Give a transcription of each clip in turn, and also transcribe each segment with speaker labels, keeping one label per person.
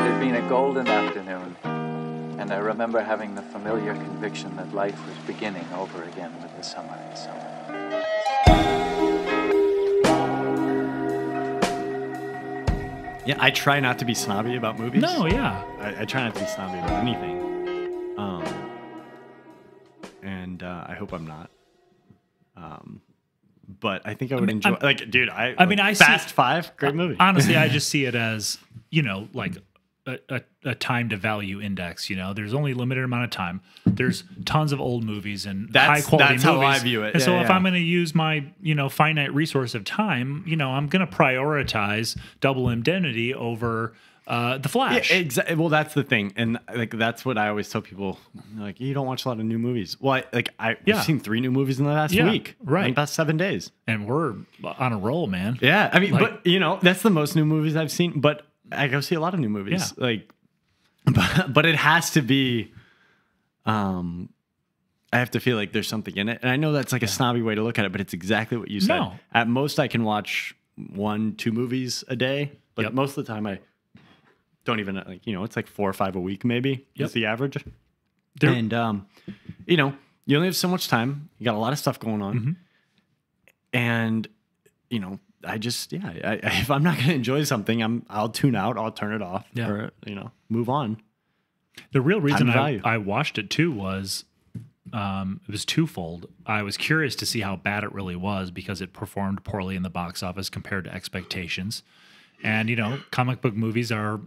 Speaker 1: had been a golden afternoon, and I remember having the familiar conviction that life was beginning over again with the summer and summer.
Speaker 2: Yeah, I try not to be snobby about movies.
Speaker 3: No, yeah.
Speaker 2: I try not to be snobby about anything. I hope I'm not. But I think I would enjoy. Dude, I Fast Five, great movie.
Speaker 3: Honestly, I just see it as, like a time to value index. There's only a limited amount of time. There's tons of old movies and high quality movies.
Speaker 2: That's how I view it.
Speaker 3: And so if I'm going to use my finite resource of time, I'm going to prioritize Double Indemnity over The Flash.
Speaker 2: Yeah, exactly. Well, that's the thing, and that's what I always tell people. Like, you don't watch a lot of new movies. Well, I've seen 3 new movies in the last week,
Speaker 3: right?
Speaker 2: In the past 7 days,
Speaker 3: and we're on a roll, man.
Speaker 2: Yeah, I mean, but that's the most new movies I've seen. But I go see a lot of new movies, but it has to be. I have to feel like there's something in it, and I know that's like a snobby way to look at it, but it's exactly what you said.
Speaker 3: No.
Speaker 2: At most, I can watch 1-2 movies a day, but most of the time I don't even it's like 4 or 5 a week, maybe. That's the average. And you only have so much time. You got a lot of stuff going on, and I just if I'm not going to enjoy something, I'll tune out. I'll turn it off, or move on.
Speaker 3: The real reason I watched it too was it was twofold. I was curious to see how bad it really was because it performed poorly in the box office compared to expectations. And comic book movies are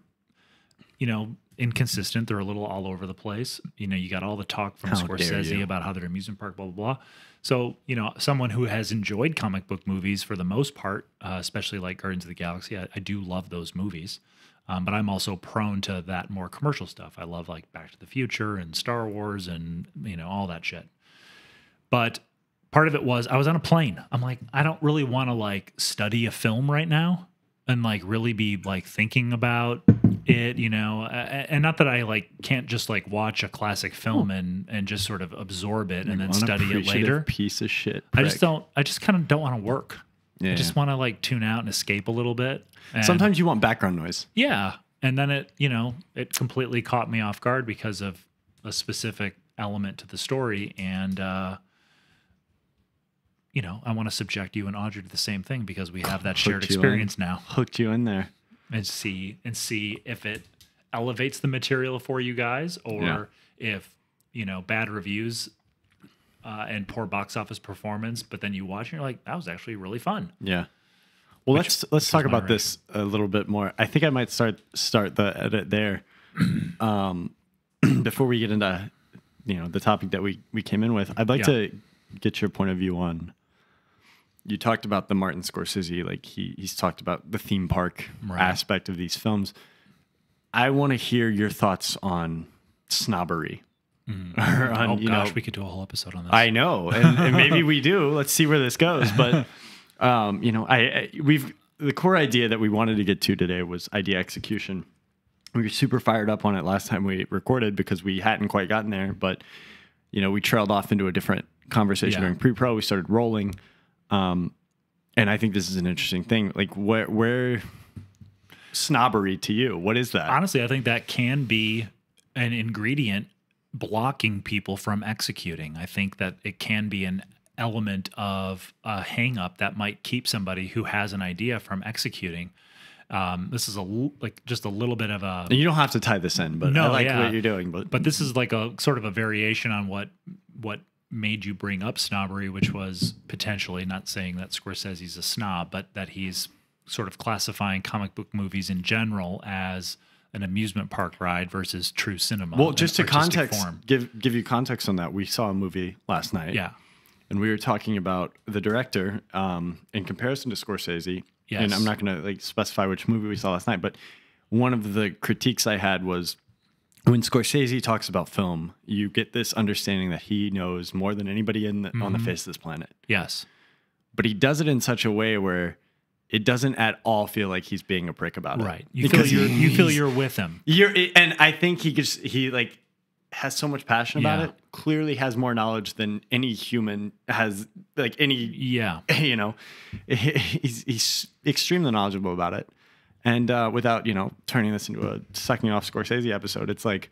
Speaker 3: inconsistent. They're a little all over the place. You got all the talk from Scorsese about how they're an amusement park, blah, blah, blah. So, someone who has enjoyed comic book movies for the most part, especially like Guardians of the Galaxy, I do love those movies. But I'm also prone to that more commercial stuff. I love like Back to the Future and Star Wars and, all that shit. But part of it was I was on a plane. I'm like, I don't really want to like study a film right now and like really be like thinking about it, and not that I like can't just like watch a classic film and just sort of absorb it and then study it later.
Speaker 2: Piece of shit.
Speaker 3: Prick. I just kind of don't want to work. Yeah. I just want to like tune out and escape a little bit. And
Speaker 2: sometimes you want background noise.
Speaker 3: Yeah. And then it completely caught me off guard because of a specific element to the story. And, I want to subject you and Audrey to the same thing because we have that shared experience now.
Speaker 2: Hooked you in there.
Speaker 3: And see if it elevates the material for you guys or if, bad reviews and poor box office performance, but then you watch and you're like, that was actually really fun.
Speaker 2: Yeah. Well, let's talk about this a little bit more. I think I might start the edit there before we get into the topic that we came in with. I'd like to get your point of view on. You talked about the Martin Scorsese, like he's talked about the theme park aspect of these films. I want to hear your thoughts on Snobbery.
Speaker 3: We could do a whole episode on this.
Speaker 2: I know, and maybe we do. Let's see where this goes. But the core idea that we wanted to get to today was idea execution. We were super fired up on it last time we recorded because we hadn't quite gotten there, but we trailed off into a different conversation during pre-pro. We started rolling, and I think this is an interesting thing. Like, where snobbery to you? What is that?
Speaker 3: Honestly, I think that can be an ingredient blocking people from executing. I think that it can be an element of a hang up that might keep somebody who has an idea from executing. This is just a little bit of a...
Speaker 2: You don't have to tie this in, but I like what you're doing.
Speaker 3: But this is like a sort of a variation on what made you bring up Snobbery, which was potentially, not saying that Scorsese's a snob, but that he's sort of classifying comic book movies in general as an amusement park ride versus true cinema.
Speaker 2: Well, just to give you context on that, we saw a movie last night.
Speaker 3: Yeah.
Speaker 2: And we were talking about the director in comparison to Scorsese. Yes. And I'm not going to specify which movie we saw last night, but one of the critiques I had was when Scorsese talks about film, you get this understanding that he knows more than anybody on the face of this planet.
Speaker 3: Yes.
Speaker 2: But he does it in such a way where it doesn't at all feel like he's being a prick about it.
Speaker 3: Right. You feel you're with him.
Speaker 2: And I think he has so much passion about it. Clearly has more knowledge than any human has. He's extremely knowledgeable about it. And without, turning this into a sucking off Scorsese episode, it's like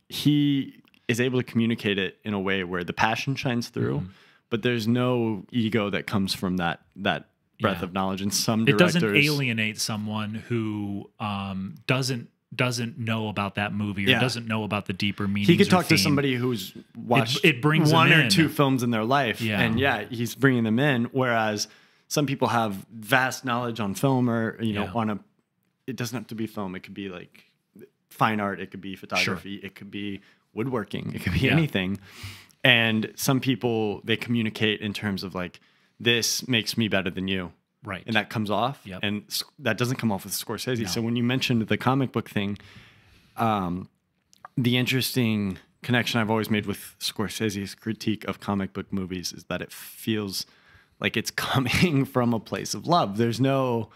Speaker 2: he is able to communicate it in a way where the passion shines through, but there's no ego that comes from that breadth of knowledge. And some directors,
Speaker 3: it doesn't alienate someone who doesn't know about that movie or doesn't know about the deeper meanings.
Speaker 2: He could talk to somebody who's watched
Speaker 3: it brings
Speaker 2: one
Speaker 3: them
Speaker 2: or
Speaker 3: in.
Speaker 2: two films in their life, and he's bringing them in. Whereas some people have vast knowledge on film, or it doesn't have to be film. It could be like fine art. It could be photography. It could be woodworking. It could be anything. And some people, they communicate in terms of like, this makes me better than you.
Speaker 3: Right.
Speaker 2: And that comes off.
Speaker 3: Yep.
Speaker 2: And that doesn't come off with Scorsese.
Speaker 3: No.
Speaker 2: So when you mentioned the comic book thing, the interesting connection I've always made with Scorsese's critique of comic book movies is that it feels like it's coming from a place of love. There's no,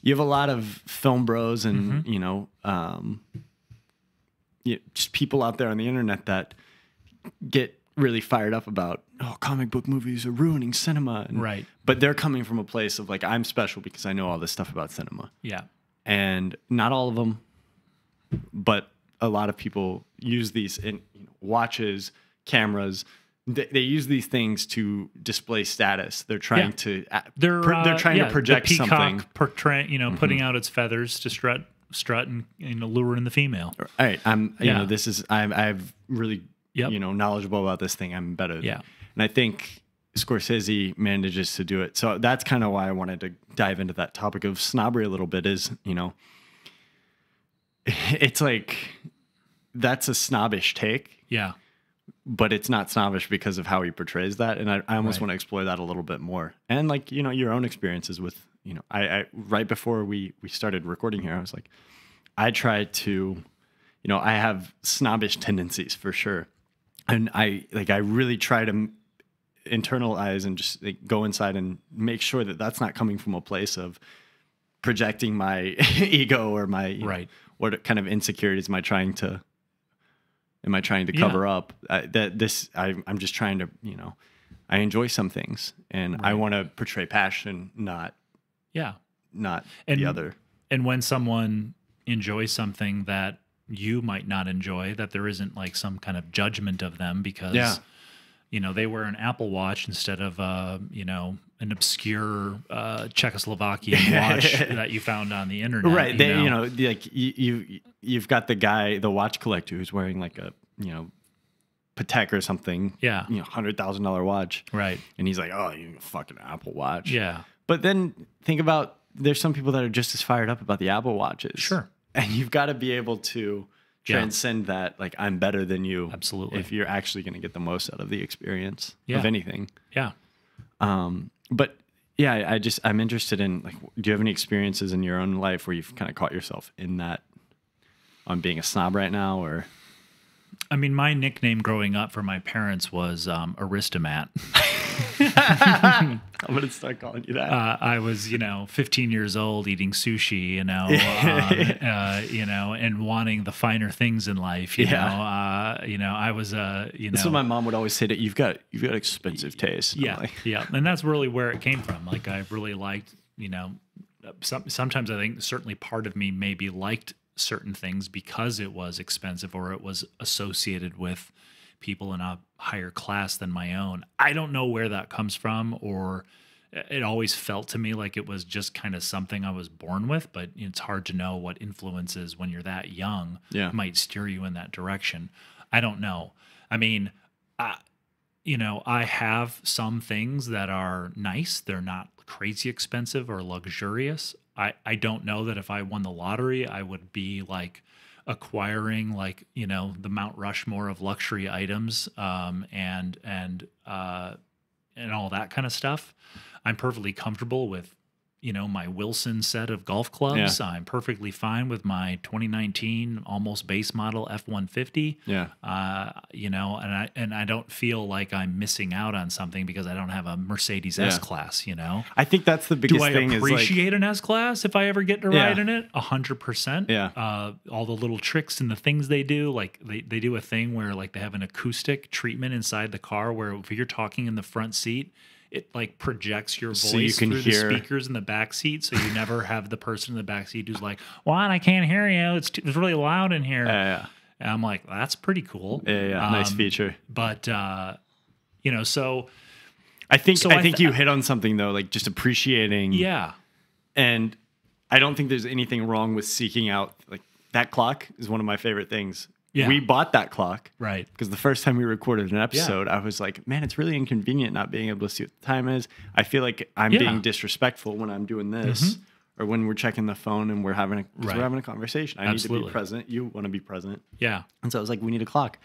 Speaker 2: you have a lot of film bros and, just people out there on the internet that get really fired up about, comic book movies are ruining cinema.
Speaker 3: Right.
Speaker 2: But they're coming from a place of like, I'm special because I know all this stuff about cinema.
Speaker 3: Yeah.
Speaker 2: And not all of them, but a lot of people use these in watches, cameras. They use these things to display status. They're trying to they're trying to project
Speaker 3: the peacock
Speaker 2: something.
Speaker 3: Putting out its feathers to strut and lure in the female.
Speaker 2: All right, I'm really knowledgeable about this thing. I'm better.
Speaker 3: Yeah.
Speaker 2: And I think Scorsese manages to do it. So that's kind of why I wanted to dive into that topic of snobbery a little bit. Is it's like that's a snobbish take.
Speaker 3: Yeah.
Speaker 2: But it's not snobbish because of how he portrays that. And I almost want to explore that a little bit more. And like, your own experiences with, I right before we started recording here, I was like, I try to, I have snobbish tendencies for sure. And I really try to internalize and just go inside and make sure that that's not coming from a place of projecting my ego or my, what kind of insecurities am I trying to cover up? I'm just trying to, I enjoy some things and I want to portray passion, not the other.
Speaker 3: And when someone enjoys something that you might not enjoy, that there isn't like some kind of judgment of them because, they wear an Apple Watch instead of, an obscure Czechoslovakian watch that you found on the internet.
Speaker 2: Right. You've got the watch collector who's wearing like a, Patek or something.
Speaker 3: Yeah.
Speaker 2: $100,000 watch.
Speaker 3: Right.
Speaker 2: And he's like, oh, you fucking Apple Watch.
Speaker 3: Yeah.
Speaker 2: But then think about, there's some people that are just as fired up about the Apple Watches.
Speaker 3: Sure.
Speaker 2: And you've got to be able to transcend that, like, I'm better than you.
Speaker 3: Absolutely.
Speaker 2: If you're actually going to get the most out of the experience
Speaker 3: of
Speaker 2: anything.
Speaker 3: Yeah.
Speaker 2: But yeah, I'm interested in, like, do you have any experiences in your own life where you've kind of caught yourself in that, on being a snob right now, or?
Speaker 3: I mean, my nickname growing up for my parents was Aristomat.
Speaker 2: I'm going to start calling you that.
Speaker 3: I was, 15 years old eating sushi, and wanting the finer things in life. I was,
Speaker 2: That's what my mom would always say, that you've got expensive taste.
Speaker 3: Yeah. Yeah. And that's really where it came from. Like, I really liked, sometimes I think certainly part of me maybe liked certain things because it was expensive or it was associated with people in a higher class than my own. I don't know where that comes from, or it always felt to me like it was just kind of something I was born with, but it's hard to know what influences when you're that young might steer you in that direction. I don't know. I mean, I have some things that are nice. They're not crazy expensive or luxurious. I don't know that if I won the lottery, I would be like acquiring the Mount Rushmore of luxury items and all that kind of stuff. I'm perfectly comfortable with my Wilson set of golf clubs. I'm perfectly fine with my 2019 almost base model F-150. And I don't feel like I'm missing out on something because I don't have a Mercedes S-Class,
Speaker 2: I think that's the biggest thing.
Speaker 3: Do I appreciate an S-Class if I ever get to ride in it? 100%.
Speaker 2: Yeah.
Speaker 3: All the little tricks and the things they do, like they do a thing where like they have an acoustic treatment inside the car where if you're talking in the front seat, it like projects your
Speaker 2: So you
Speaker 3: voice
Speaker 2: can
Speaker 3: through
Speaker 2: hear-
Speaker 3: the speakers in the back seat, so you never have the person in the back seat who's like, "What? I can't hear you. It's really loud in here."
Speaker 2: Yeah.
Speaker 3: And I'm like, "That's pretty cool."
Speaker 2: Yeah. Nice feature.
Speaker 3: But you know, so
Speaker 2: I think
Speaker 3: So
Speaker 2: I
Speaker 3: I
Speaker 2: think
Speaker 3: th-
Speaker 2: you hit on something though, like just appreciating.
Speaker 3: yeah,
Speaker 2: And I don't think there's anything wrong with seeking out, like, that clock is one of my favorite things.
Speaker 3: Yeah.
Speaker 2: We bought that clock.
Speaker 3: right,
Speaker 2: Because the first time we recorded an episode, I was like, man, it's really inconvenient not being able to see what the time is. I feel like I'm
Speaker 3: Yeah.
Speaker 2: being disrespectful when I'm doing this or when we're checking the phone and we're having
Speaker 3: Right.
Speaker 2: we're having a conversation. I need to
Speaker 3: Absolutely.
Speaker 2: be present. You want to be present.
Speaker 3: yeah.
Speaker 2: And so I was like, we need a clock.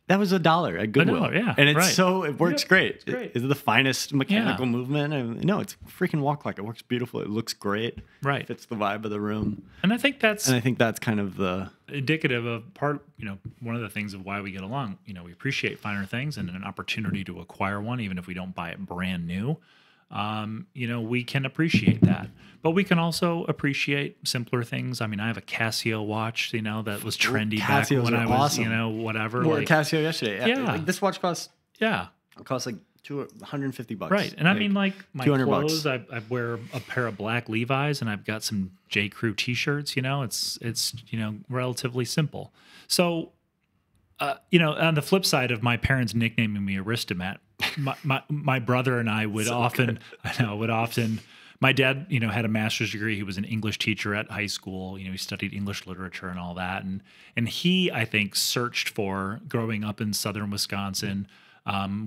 Speaker 2: That was $1 at Goodwill.
Speaker 3: $1, yeah,
Speaker 2: And it's
Speaker 3: right.
Speaker 2: it works
Speaker 3: Yep,
Speaker 2: great.
Speaker 3: it's great.
Speaker 2: It's the finest mechanical movement. No, it's a freaking wall clock. It works beautiful. It looks great.
Speaker 3: Right.
Speaker 2: Fits the vibe of the room.
Speaker 3: And I think that's
Speaker 2: And I think that's kind of the
Speaker 3: indicative of one of the things of why we get along. You know, we appreciate finer things and an opportunity to acquire one, even if we don't buy it brand new. You know, we can appreciate that, but we can also appreciate simpler things. I mean, I have a Casio watch, you know, that was trendy back
Speaker 2: Casios
Speaker 3: when
Speaker 2: are
Speaker 3: I was,
Speaker 2: awesome.
Speaker 3: you know, whatever.
Speaker 2: Well,
Speaker 3: like,
Speaker 2: Casio yesterday.
Speaker 3: Yeah.
Speaker 2: Like, this watch costs
Speaker 3: yeah,
Speaker 2: like $150.
Speaker 3: right. And I mean, like my
Speaker 2: $200
Speaker 3: clothes, I wear a pair of black Levi's, and I've got some J. Crew T-shirts. You know, it's you know, relatively simple. So, you know, on the flip side of my parents nicknaming me Aristomat, my brother and I would often. My dad, you know, had a master's degree. He was an English teacher at high school. You know, he studied English literature and all that. And he, I think, searched for, growing up in southern Wisconsin,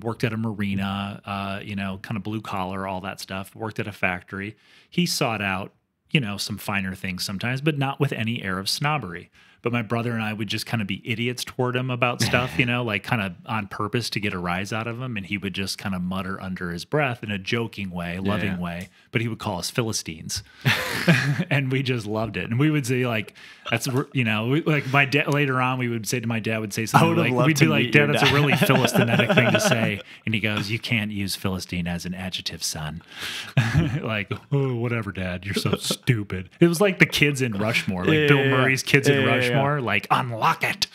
Speaker 3: worked at a marina, you know, kind of blue collar, all that stuff, worked at a factory. He sought out, you know, some finer things sometimes, but not with any air of snobbery. But my brother and I would just kind of be idiots toward him about stuff, you know, like kind of on purpose to get a rise out of him. And he would just kind of mutter under his breath in a joking way, loving way, but he would call us Philistines. And we just loved it. And we would say, like, that's, you know, like my dad later on, we would say to my dad, would say something like, we'd be like, Dad, that's a really Philistinetic thing to say. And he goes, you can't use Philistine as an adjective, son. Like, oh, whatever, Dad, you're so stupid. It was like the kids in Rushmore, like Bill Murray's kids in Rushmore. Like, unlock it.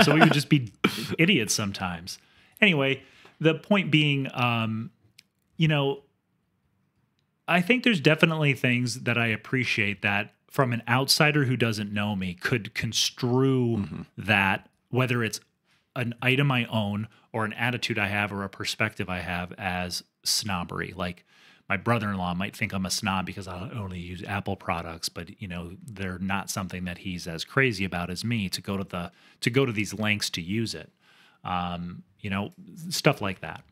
Speaker 3: So we would just be idiots sometimes. Anyway, the point being, you know, I think there's definitely things that I appreciate that from an outsider who doesn't know me could construe that, whether it's an item I own or an attitude I have or a perspective I have, as snobbery. Like, my brother-in-law might think I'm a snob because I only use Apple products, but you know, they're not something that he's as crazy about as me to go to these lengths to use it. You know, stuff like that.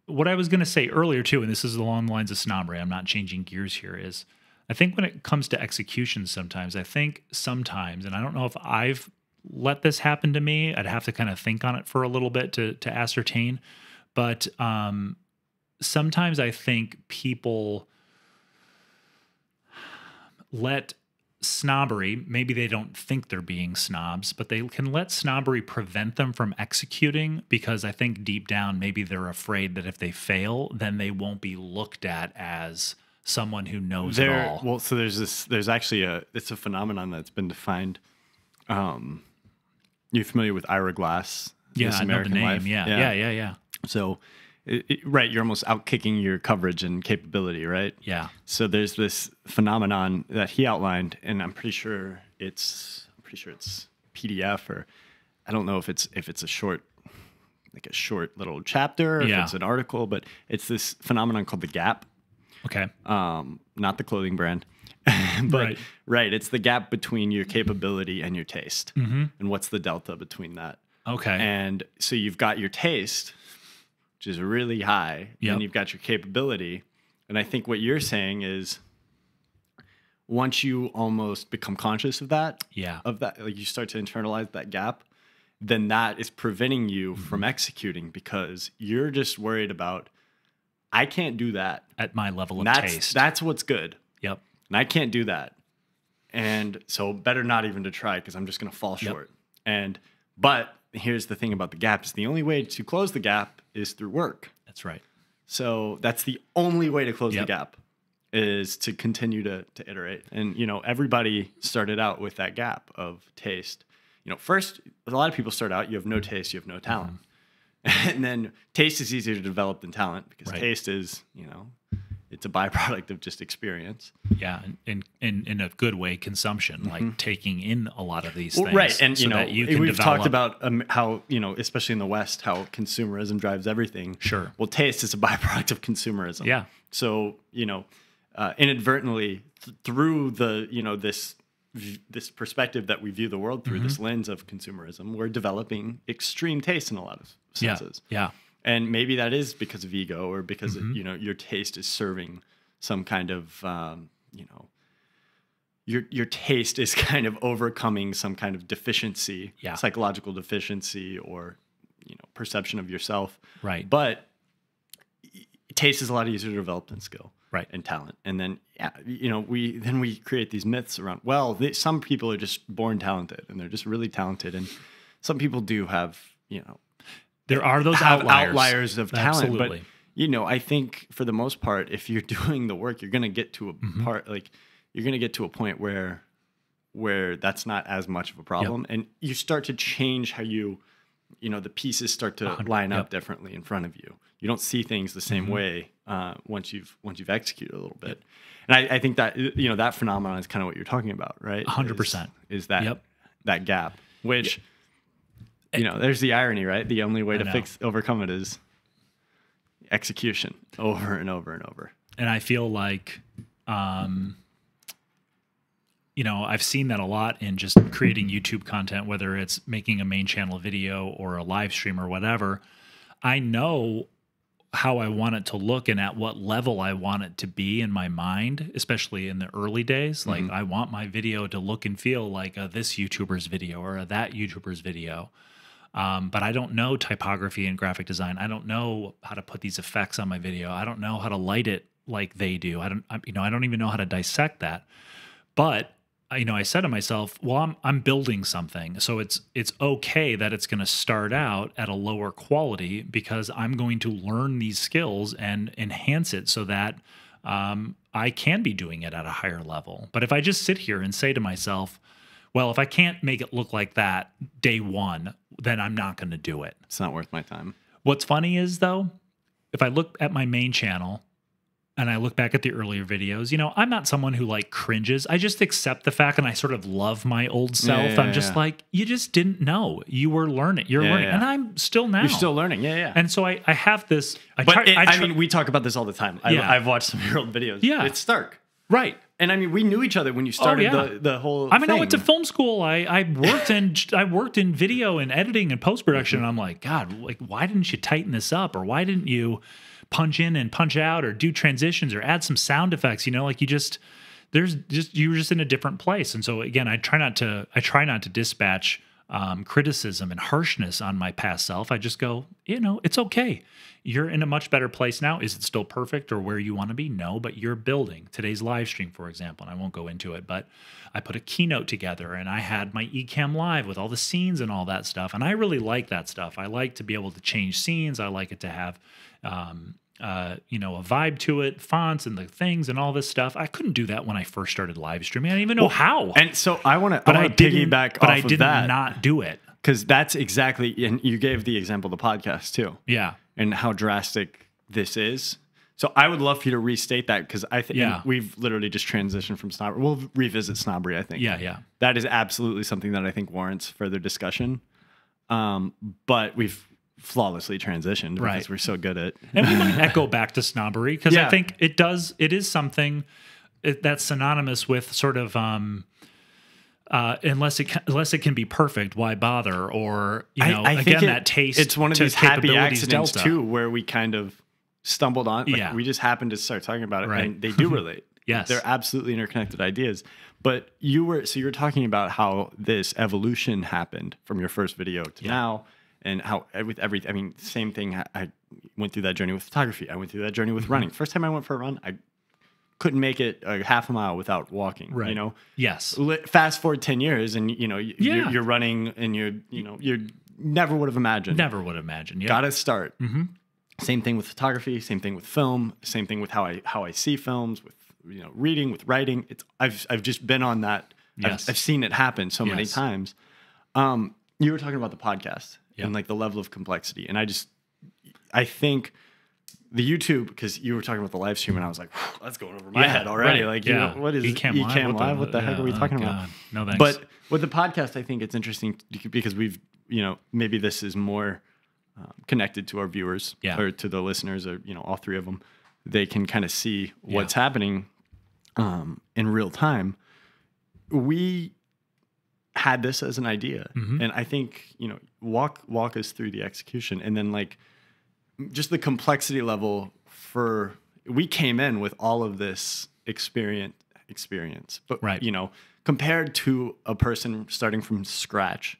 Speaker 3: What I was going to say earlier too, and this is along the lines of snobbery, I'm not changing gears here, is I think when it comes to execution sometimes, and I don't know if I've let this happen to me, I'd have to kind of think on it for a little bit to ascertain, but sometimes I think people let snobbery, maybe they don't think they're being snobs, but they can let snobbery prevent them from executing, because I think deep down maybe they're afraid that if they fail, then they won't be looked at as someone who knows it all.
Speaker 2: Well, so there's actually it's a phenomenon that's been defined. You familiar with Ira Glass?
Speaker 3: Yeah,
Speaker 2: This
Speaker 3: I know the
Speaker 2: American
Speaker 3: name.
Speaker 2: Life?
Speaker 3: Yeah.
Speaker 2: So, right, you're almost out kicking your coverage and capability, right?
Speaker 3: Yeah.
Speaker 2: So there's this phenomenon that he outlined, and I'm pretty sure it's PDF, or I don't know if it's a short little chapter, or if it's an article, but it's this phenomenon called the gap.
Speaker 3: Okay.
Speaker 2: Not the clothing brand, but right, it's the gap between your capability and your taste, and what's the delta between that.
Speaker 3: Okay.
Speaker 2: And so you've got your taste, which is really high, and you've got your capability. And I think what you're saying is, once you almost become conscious of that, like you start to internalize that gap, then that is preventing you from executing, because you're just worried about, I can't do that
Speaker 3: at my level of taste.
Speaker 2: That's what's good.
Speaker 3: Yep.
Speaker 2: And I can't do that. And so better not even to try, because I'm just going to fall short. But here's the thing about the gap, is the only way to close the gap is through work.
Speaker 3: That's right.
Speaker 2: So that's the only way to close the gap, is to continue to iterate. And, you know, everybody started out with that gap of taste. You know, first, a lot of people start out, you have no taste, you have no talent. And then taste is easier to develop than talent because taste is, it's a byproduct of just experience.
Speaker 3: Yeah, and in a good way, consumption, like taking in a lot of these things.
Speaker 2: Right, and
Speaker 3: so that you can
Speaker 2: we've
Speaker 3: develop.
Speaker 2: talked about how, especially in the West, how consumerism drives everything.
Speaker 3: Sure.
Speaker 2: Well, taste is a byproduct of consumerism.
Speaker 3: Yeah.
Speaker 2: So, inadvertently through the, this perspective that we view the world through, this lens of consumerism, we're developing extreme taste in a lot of senses.
Speaker 3: Yeah.
Speaker 2: And maybe that is because of ego or because, your taste is serving some kind of, your taste is kind of overcoming some kind of deficiency, psychological deficiency or, perception of yourself.
Speaker 3: Right.
Speaker 2: But taste is a lot easier to develop than skill.
Speaker 3: Right.
Speaker 2: And talent. And then, we create these myths around, some people are just born talented and they're just really talented. And some people do have,
Speaker 3: there are those outliers
Speaker 2: of talent.
Speaker 3: Absolutely.
Speaker 2: But, I think for the most part, if you're doing the work, you're going to get to a you're going to get to a point where that's not as much of a problem. And you start to change how the pieces start to line up differently in front of you. You don't see things the same way once you've executed a little bit. And I think that that phenomenon is kind of what you're talking about, right?
Speaker 3: 100%
Speaker 2: is that that gap, which there's the irony, right? The only way to overcome it is execution over and over and over.
Speaker 3: And I feel like I've seen that a lot in just creating YouTube content, whether it's making a main channel video or a live stream or whatever. I know how I want it to look and at what level I want it to be in my mind, especially in the early days. Like I want my video to look and feel like this YouTuber's video or that YouTuber's video. But I don't know typography and graphic design. I don't know how to put these effects on my video. I don't know how to light it like they do. I don't even know how to dissect that. But I said to myself, well, I'm building something. So it's okay that it's going to start out at a lower quality because I'm going to learn these skills and enhance it so that I can be doing it at a higher level. But if I just sit here and say to myself, well, if I can't make it look like that day one, then I'm not going to do it.
Speaker 2: It's not worth my time.
Speaker 3: What's funny is, though, if I look at my main channel and I look back at the earlier videos, I'm not someone who cringes. I just accept the fact and I sort of love my old self. I'm just like, you just didn't know. You were learning. You're learning. And I'm still now.
Speaker 2: You're still learning. Yeah.
Speaker 3: And so I have this.
Speaker 2: I mean, we talk about this all the time. I've watched some of your old videos.
Speaker 3: Yeah.
Speaker 2: It's stark.
Speaker 3: Right.
Speaker 2: And I mean, we knew each other when you started the whole
Speaker 3: thing. I
Speaker 2: went
Speaker 3: to film school. I worked in video and editing and post-production. And I'm like, God, why didn't you tighten this up? Or why didn't you punch in and punch out or do transitions or add some sound effects? You were just in a different place. And so again, I try not to dispatch criticism and harshness on my past self. I just go, it's okay. You're in a much better place now. Is it still perfect or where you want to be? No, but you're building. Today's live stream, for example, and I won't go into it, but I put a keynote together and I had my Ecamm Live with all the scenes and all that stuff. And I really like that stuff. I like to be able to change scenes. I like it to have, a vibe to it, fonts and the things and all this stuff. I couldn't do that when I first started live streaming. I didn't even know how.
Speaker 2: And so I want to piggyback
Speaker 3: but
Speaker 2: off
Speaker 3: I
Speaker 2: of
Speaker 3: did
Speaker 2: that.
Speaker 3: not do it.
Speaker 2: Because that's exactly, and you gave the example of the podcast too.
Speaker 3: Yeah.
Speaker 2: And how drastic this is. So I would love for you to restate that because I think we've literally just transitioned from Snobbery. We'll revisit Snobbery, I think.
Speaker 3: Yeah.
Speaker 2: That is absolutely something that I think warrants further discussion. But we've flawlessly transitioned because we're so good at.
Speaker 3: And we might echo back to Snobbery because I think it is something that's synonymous with sort of unless it can be perfect, why bother? Or
Speaker 2: I
Speaker 3: again,
Speaker 2: think
Speaker 3: that taste.
Speaker 2: It's one of these happy accidents
Speaker 3: delta.
Speaker 2: too, where we kind of stumbled on. We just happened to start talking about it, and they do relate.
Speaker 3: Yes,
Speaker 2: they're absolutely interconnected ideas. But you were talking about how this evolution happened from your first video to now, and how with everything. I mean, same thing. I went through that journey with photography. I went through that journey with running. First time I went for a run, I couldn't make it a half a mile without walking.
Speaker 3: Right. Yes.
Speaker 2: Fast forward 10 years, and you're running, and you never would have imagined.
Speaker 3: Never would have imagined. Yeah.
Speaker 2: Got to start. Mm-hmm. Same thing with photography. Same thing with film. Same thing with how I see films. With reading, with writing. I've just been on that.
Speaker 3: Yes.
Speaker 2: I've seen it happen so many times. You were talking about the podcast and the level of complexity, and I just I think the YouTube, because you were talking about the live stream, and I was like, that's going over my head already. Like, you know, what is Ecamm Live? What the heck are we talking about?
Speaker 3: No thanks.
Speaker 2: But with the podcast, I think it's interesting because we've, you know, maybe this is more connected to our viewers or to the listeners, or, you know, all three of them. They can kind of see what's happening in real time. We had this as an idea, and I think, you know, walk us through the execution, and then like just the complexity level. We came in with all of this experience, but you know, compared to a person starting from scratch,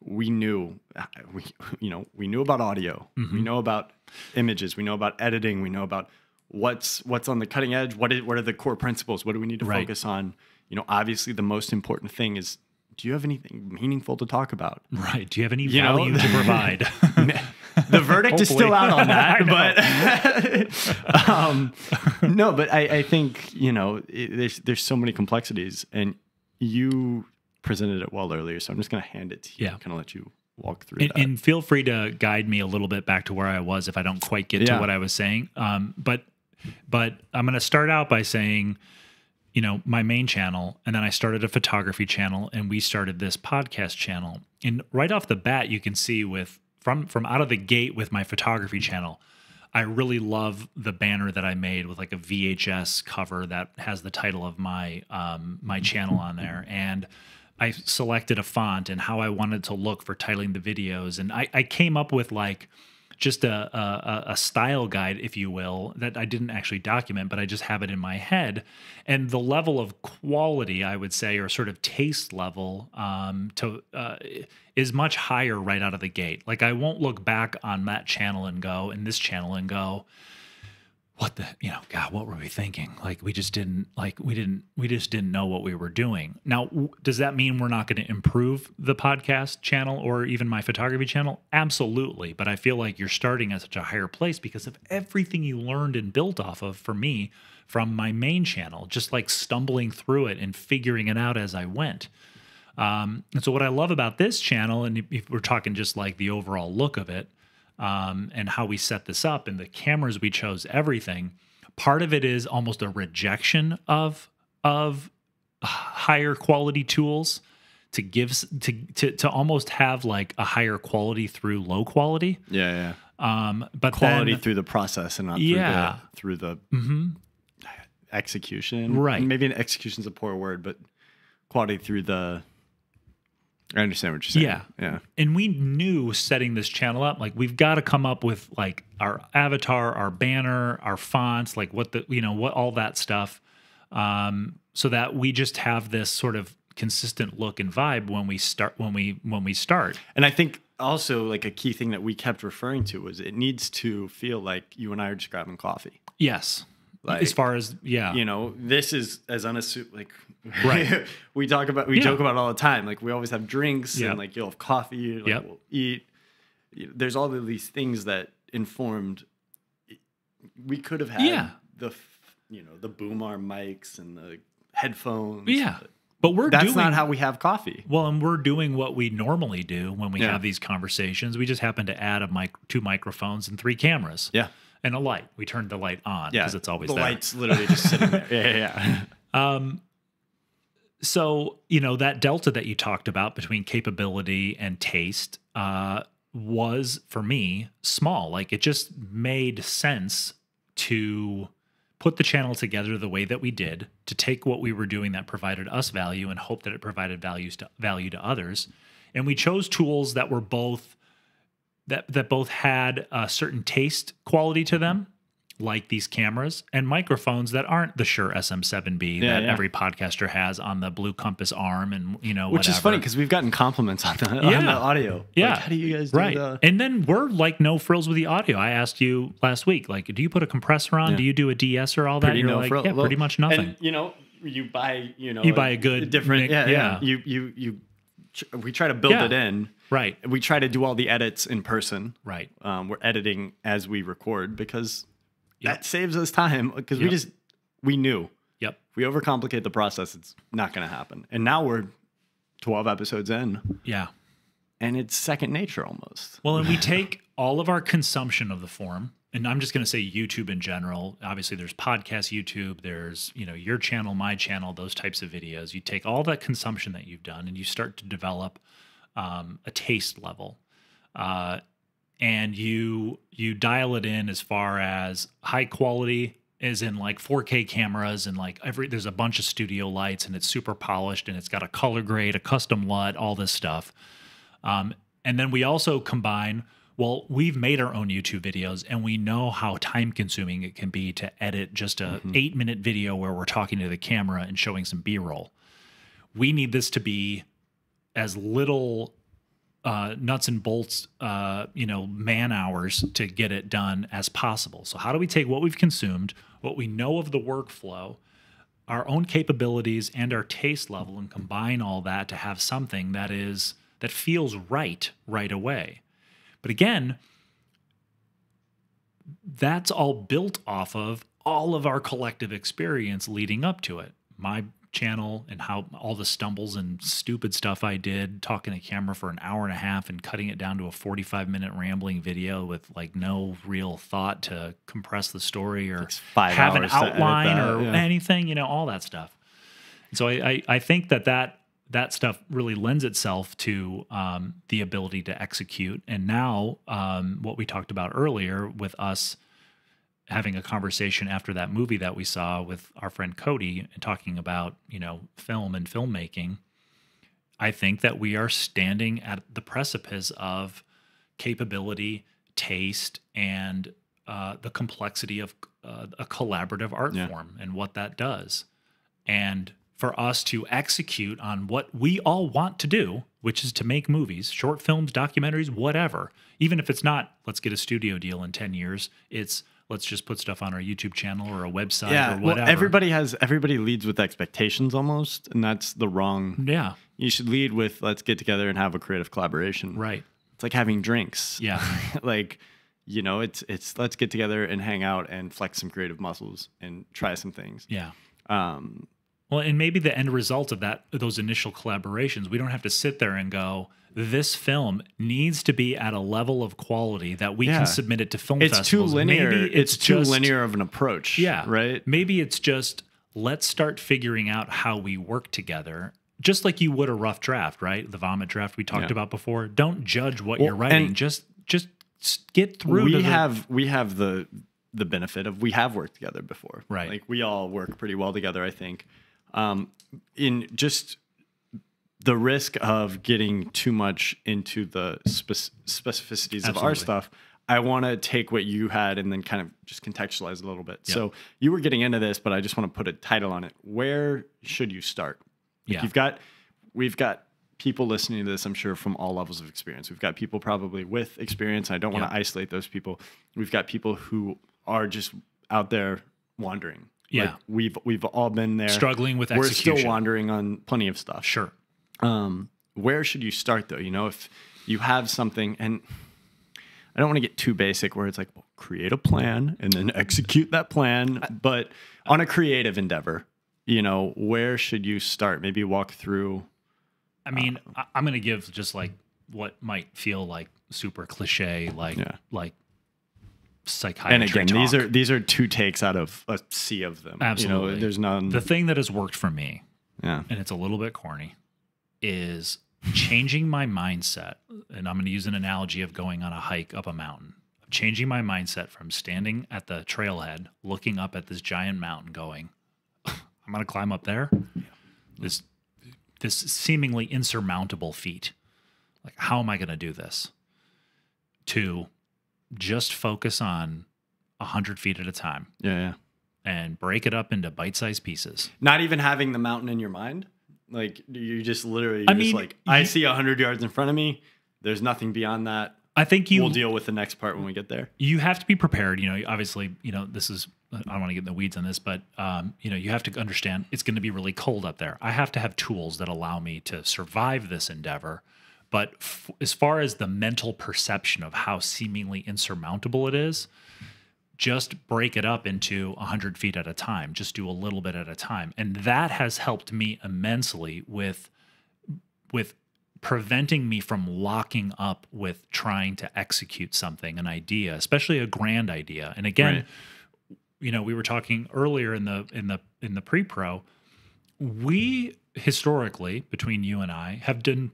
Speaker 2: we knew about audio, we know about images, we know about editing, we know about what's on the cutting edge, what are the core principles, what do we need to focus on. You know, obviously the most important thing is, do you have anything meaningful to talk about?
Speaker 3: Right. Do you have any value to provide?
Speaker 2: The verdict is still out on that, but no, but I think, you know, there's so many complexities, and you presented it well earlier, so I'm just going to hand it to you, kind of let you walk through that.
Speaker 3: And feel free to guide me a little bit back to where I was if I don't quite get to what I was saying. But I'm going to start out by saying, you know, my main channel, and then I started a photography channel, and we started this podcast channel. And right off the bat, you can see from out of the gate with my photography channel, I really love the banner that I made with like a VHS cover that has the title of my my channel on there. And I selected a font and how I wanted to look for titling the videos. And I came up with like just a style guide, if you will, that I didn't actually document, but I just have it in my head. And the level of quality, I would say, or sort of taste level, is much higher right out of the gate. Like, I won't look back on that channel and this channel and go, what the, you know, God, what were we thinking? Like, we just didn't know what we were doing. Now, does that mean we're not going to improve the podcast channel or even my photography channel? Absolutely. But I feel like you're starting at such a higher place because of everything you learned and built off of, for me, from my main channel, just like stumbling through it and figuring it out as I went. And so what I love about this channel, and if we're talking just like the overall look of it, and how we set this up and the cameras we chose, everything, part of it is almost a rejection of higher quality tools to almost have like a higher quality through low quality. But
Speaker 2: quality through the process and not through the execution.
Speaker 3: Right.
Speaker 2: Maybe an execution is a poor word, but quality through the. I understand what you're saying. Yeah.
Speaker 3: And we knew setting this channel up, like, we've got to come up with like our avatar, our banner, our fonts, like what all that stuff, so that we just have this sort of consistent look and vibe when we start.
Speaker 2: And I think also like a key thing that we kept referring to was it needs to feel like you and I are just grabbing coffee.
Speaker 3: Yes. Like, as far as,
Speaker 2: you know, this is as unassuming, like, right. we joke about it all the time. Like, we always have drinks and like you'll have coffee, like we'll eat. There's all of these things that informed. We could have had the boom arm mics and the headphones.
Speaker 3: Yeah.
Speaker 2: But that's not how we have coffee.
Speaker 3: Well, and we're doing what we normally do when we have these conversations. We just happen to add two microphones and 3 cameras.
Speaker 2: Yeah.
Speaker 3: And a light. We turned the light on because it's always there.
Speaker 2: The light's literally just sitting there.
Speaker 3: So, you know, that delta that you talked about between capability and taste was, for me, small. Like, it just made sense to put the channel together the way that we did, to take what we were doing that provided us value and hope that it provided value to others. And we chose tools that were both that both had a certain taste quality to them, like these cameras, and microphones that aren't the Shure SM7B that every podcaster has on the Blue Compass arm, and
Speaker 2: which is funny because we've gotten compliments on the audio.
Speaker 3: Yeah,
Speaker 2: like, how do you guys do that?
Speaker 3: And then we're like no frills with the audio. I asked you last week, like, do you put a compressor on? Do you do a DS or all that?
Speaker 2: Pretty
Speaker 3: You're like,
Speaker 2: frill.
Speaker 3: pretty much nothing.
Speaker 2: And, you buy a good
Speaker 3: different
Speaker 2: we try to build it in.
Speaker 3: Right.
Speaker 2: We try to do all the edits in person.
Speaker 3: Right.
Speaker 2: We're editing as we record because that saves us time, because we knew.
Speaker 3: Yep.
Speaker 2: If we overcomplicate the process, it's not going to happen. And now we're 12 episodes in.
Speaker 3: Yeah.
Speaker 2: and it's second nature almost.
Speaker 3: Well, and we take all of our consumption of the form, and I'm just going to say YouTube in general. Obviously, there's podcast YouTube, there's, your channel, my channel, those types of videos. You take all that consumption that you've done and you start to develop a taste level. And you dial it in as far as high quality, as in like 4K cameras, and like there's a bunch of studio lights, and it's super polished, and it's got a color grade, a custom LUT, all this stuff. And then we also combine, well, we've made our own YouTube videos, and we know how time consuming it can be to edit just a 8-minute video where we're talking to the camera and showing some B-roll. We need this to be as little nuts and bolts, man hours to get it done as possible. So how do we take what we've consumed, what we know of the workflow, our own capabilities, and our taste level, and combine all that to have something that feels right away? But again, that's all built off of all of our collective experience leading up to it. My channel and how all the stumbles and stupid stuff I did, talking to camera for an hour and a half and cutting it down to a 45-minute rambling video with like no real thought to compress the story or have an outline or anything, all that stuff. And so I think that stuff really lends itself to the ability to execute. And now what we talked about earlier with us having a conversation after that movie that we saw with our friend Cody and talking about, film and filmmaking, I think that we are standing at the precipice of capability, taste, and the complexity of a collaborative art form and what that does. And for us to execute on what we all want to do, which is to make movies, short films, documentaries, whatever, even if it's not, let's get a studio deal in 10 years, it's, let's just put stuff on our YouTube channel or a website or whatever.
Speaker 2: Well, everybody leads with expectations almost, and that's the wrong.
Speaker 3: Yeah.
Speaker 2: You should lead with, let's get together and have a creative collaboration.
Speaker 3: Right.
Speaker 2: It's like having drinks.
Speaker 3: Yeah.
Speaker 2: Like, it's let's get together and hang out and flex some creative muscles and try some things.
Speaker 3: Yeah. Well, and maybe the end result of those initial collaborations, we don't have to sit there and go, this film needs to be at a level of quality that we can submit it to film festivals.
Speaker 2: Too linear. Maybe it's too linear of an approach.
Speaker 3: Yeah.
Speaker 2: Right?
Speaker 3: Maybe it's just, let's start figuring out how we work together, just like you would a rough draft, right? The vomit draft we talked about before. Don't judge what you're writing. Just get through.
Speaker 2: We have the benefit of, we have worked together before.
Speaker 3: Right.
Speaker 2: Like we all work pretty well together, I think. In just the risk of getting too much into the specificities of our stuff, I want to take what you had and then kind of just contextualize a little bit. Yep. So you were getting into this, but I just want to put a title on it. Where should you start? Like we've got people listening to this, I'm sure, from all levels of experience. We've got people probably with experience. I don't want to isolate those people. We've got people who are just out there wandering.
Speaker 3: Yeah.
Speaker 2: Like we've all been there.
Speaker 3: Struggling with execution.
Speaker 2: We're still wandering on plenty of stuff.
Speaker 3: Sure.
Speaker 2: Where should you start, though? If you have something, and I don't want to get too basic where it's like, well, create a plan and then execute that plan. But on a creative endeavor, where should you start? Maybe walk through.
Speaker 3: I mean, I'm going to give just like what might feel like super cliche, like psychiatry.
Speaker 2: And again,
Speaker 3: talk.
Speaker 2: these are two takes out of a sea of them.
Speaker 3: Absolutely.
Speaker 2: There's none.
Speaker 3: The thing that has worked for me,
Speaker 2: and
Speaker 3: it's a little bit corny, is changing my mindset. And I'm going to use an analogy of going on a hike up a mountain. Changing my mindset from standing at the trailhead, looking up at this giant mountain going, I'm going to climb up there. This seemingly insurmountable feat. Like, how am I going to do this? To just focus on 100 feet at a time.
Speaker 2: Yeah.
Speaker 3: And break it up into bite-sized pieces.
Speaker 2: Not even having the mountain in your mind? Like, you just literally, I see 100 yards in front of me. There's nothing beyond that.
Speaker 3: I think
Speaker 2: we'll deal with the next part when we get there.
Speaker 3: You have to be prepared. Obviously, this is, I don't want to get in the weeds on this, but, you have to understand it's going to be really cold up there. I have to have tools that allow me to survive this endeavor. But as far as the mental perception of how seemingly insurmountable it is, just break it up into 100 feet at a time. Just do a little bit at a time. And that has helped me immensely with preventing me from locking up with trying to execute something, an idea, especially a grand idea. And again, we were talking earlier in the pre-pro, we historically, between you and I, have done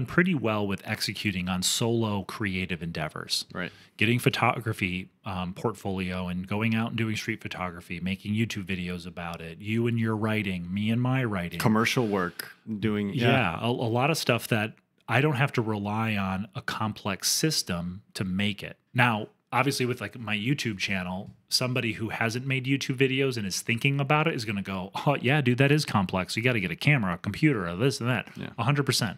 Speaker 3: pretty well with executing on solo creative endeavors.
Speaker 2: Right.
Speaker 3: Getting photography portfolio and going out and doing street photography, making YouTube videos about it, you and your writing, me and my writing.
Speaker 2: Commercial work, doing...
Speaker 3: a lot of stuff that I don't have to rely on a complex system to make it. Now, obviously with like my YouTube channel, somebody who hasn't made YouTube videos and is thinking about it is going to go, oh yeah, dude, that is complex. You got to get a camera, a computer, this and that. 100%.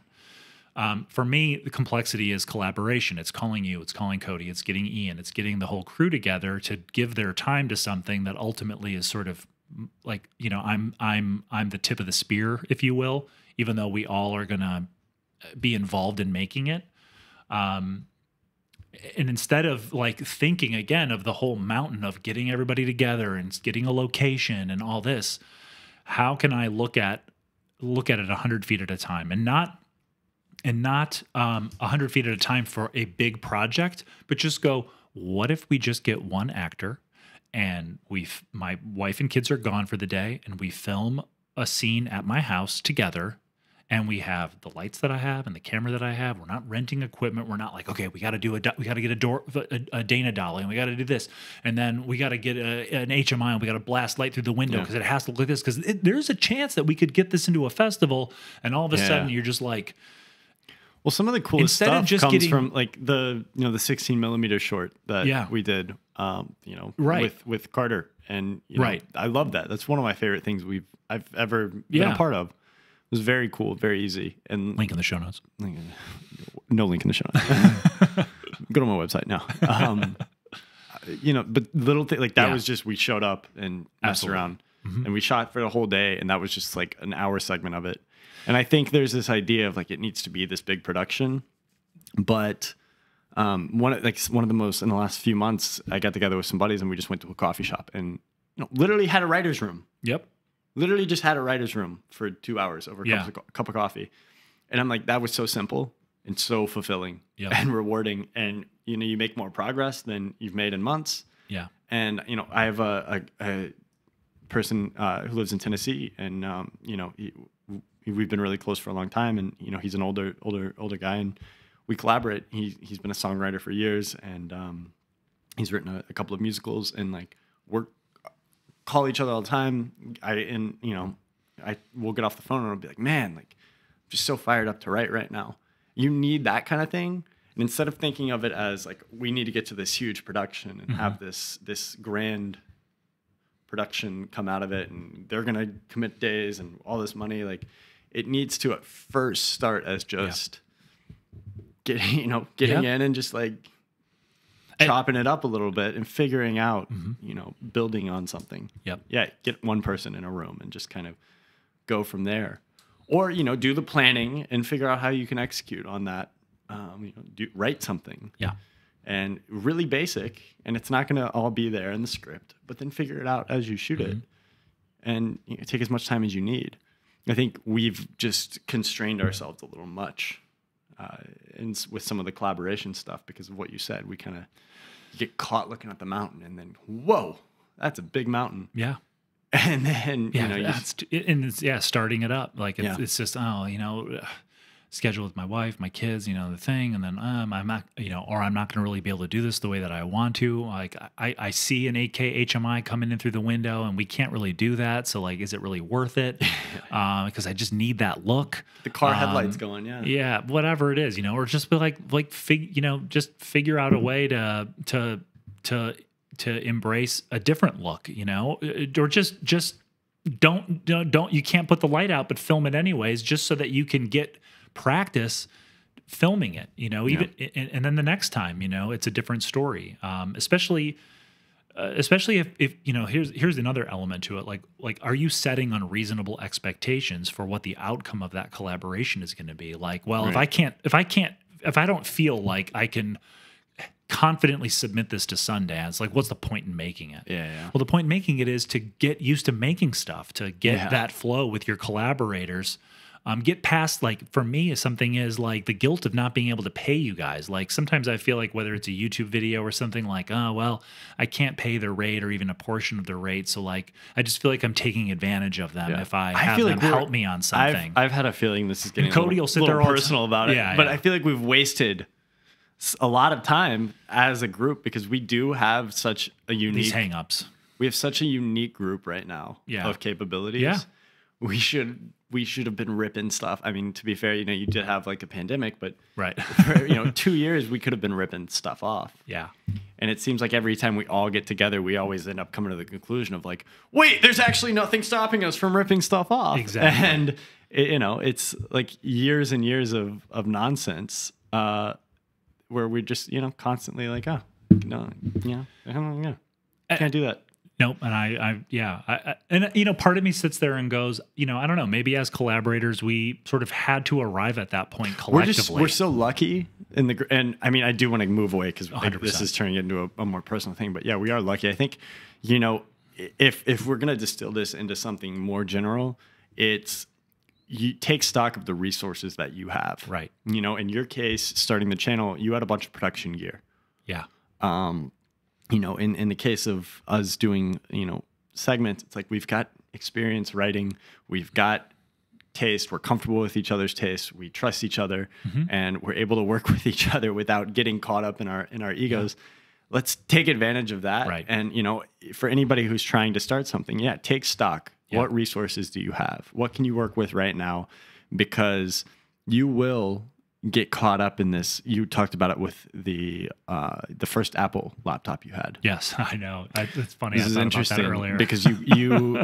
Speaker 3: For me, the complexity is collaboration. It's calling you, it's calling Cody, it's getting Ian, it's getting the whole crew together to give their time to something that ultimately is sort of like, I'm the tip of the spear, if you will, even though we all are going to be involved in making it. And instead of like thinking again of the whole mountain of getting everybody together and getting a location and all this, how can I look at it 100 feet at a time and not 100 feet at a time for a big project, but just go, what if we just get one actor and my wife and kids are gone for the day and we film a scene at my house together. And we have the lights that I have and the camera that I have. We're not renting equipment. We're not like, okay, we got to get a Dana dolly, and we got to do this, and then we got to get an HMI, and we got to blast light through the window because it has to look like this. Because there's a chance that we could get this into a festival, and all of a sudden you're just like,
Speaker 2: well, some of the coolest stuff comes from like the 16 millimeter short that we did, with Carter, and I love that. That's one of my favorite things I've ever been a part of. It was very cool, very easy. And
Speaker 3: link in the show notes.
Speaker 2: No link in the show notes. Go to my website now. But little thing like that was just, we showed up and messed around, and we shot for the whole day, and that was just like an hour segment of it. And I think there's this idea of like it needs to be this big production, but one of the most in the last few months, I got together with some buddies and we just went to a coffee shop and literally had a writer's room.
Speaker 3: Yep.
Speaker 2: Literally just had a writer's room for 2 hours over a cup of coffee. And I'm like, that was so simple and so fulfilling and rewarding. And, you make more progress than you've made in months.
Speaker 3: Yeah.
Speaker 2: And, I have a person who lives in Tennessee and, we've been really close for a long time. And, he's an older guy and we collaborate. He's been a songwriter for years and he's written a couple of musicals and like call each other all the time. We'll get off the phone and I'll be like, man, like I'm just so fired up to write right now. You need that kind of thing. And instead of thinking of it as like, we need to get to this huge production and have this grand production come out of it and they're going to commit days and all this money, like it needs to at first start as just getting in and just like chopping it up a little bit and figuring out, building on something.
Speaker 3: Yep.
Speaker 2: Yeah. Get one person in a room and just kind of go from there. Or, do the planning and figure out how you can execute on that. Write something.
Speaker 3: Yeah.
Speaker 2: And really basic. And it's not going to all be there in the script, but then figure it out as you shoot it. And take as much time as you need. I think we've just constrained ourselves a little much with some of the collaboration stuff because of what you said. We kind of get caught looking at the mountain and then, whoa, that's a big mountain.
Speaker 3: Yeah.
Speaker 2: And then,
Speaker 3: starting it up. Like it's just, schedule with my wife, my kids, the thing. And then I'm not, or I'm not going to really be able to do this the way that I want to. Like I see an 8K HMI coming in through the window and we can't really do that. So like, is it really worth it? Because I just need that look.
Speaker 2: The car headlights going,
Speaker 3: Yeah, whatever it is, or just be just figure out a way to embrace a different look, or just don't, you can't put the light out, but film it anyways, just so that you can get practice filming it, and then the next time, it's a different story. Especially if here's another element to it. Like, are you setting unreasonable expectations for what the outcome of that collaboration is going to be? Like, well, if I don't feel like I can confidently submit this to Sundance, like what's the point in making it? Well, the point in making it is to get used to making stuff, to get that flow with your collaborators, Get past, like, for me, something is like the guilt of not being able to pay you guys. Like, sometimes I feel like whether it's a YouTube video or something, like, oh, well, I can't pay their rate or even a portion of their rate. So, like, I just feel like I'm taking advantage of them if I have them help me on something.
Speaker 2: I've had a feeling this is getting
Speaker 3: Cody will sit there all
Speaker 2: personal about it.
Speaker 3: Yeah,
Speaker 2: but I feel like we've wasted a lot of time as a group because we do have such a unique...
Speaker 3: These hang-ups.
Speaker 2: We have such a unique group right now of capabilities.
Speaker 3: Yeah.
Speaker 2: We should have been ripping stuff. I mean, to be fair, you know, you did have like a pandemic, but for, 2 years we could have been ripping stuff off.
Speaker 3: Yeah.
Speaker 2: And it seems like every time we all get together, we always end up coming to the conclusion of like, wait, there's actually nothing stopping us from ripping stuff off.
Speaker 3: Exactly.
Speaker 2: And it's like years and years of nonsense where we just, constantly like, oh, no, can't do that.
Speaker 3: Nope. And part of me sits there and goes, I don't know, maybe as collaborators, we sort of had to arrive at that point collectively.
Speaker 2: We're so lucky and I mean, I do want to move away because this is turning into a more personal thing, but yeah, we are lucky. I think, if we're going to distill this into something more general, it's you take stock of the resources that you have.
Speaker 3: Right.
Speaker 2: In your case, starting the channel, you had a bunch of production gear.
Speaker 3: Yeah.
Speaker 2: In the case of us doing, segments, it's like we've got experience writing, we've got taste, we're comfortable with each other's taste, we trust each other, and we're able to work with each other without getting caught up in our egos. Yeah. Let's take advantage of that.
Speaker 3: Right.
Speaker 2: And, for anybody who's trying to start something, take stock. Yeah. What resources do you have? What can you work with right now? Because you will get caught up in this. You talked about it with the first Apple laptop you had.
Speaker 3: Yes, I know. It's funny.
Speaker 2: This is interesting earlier because you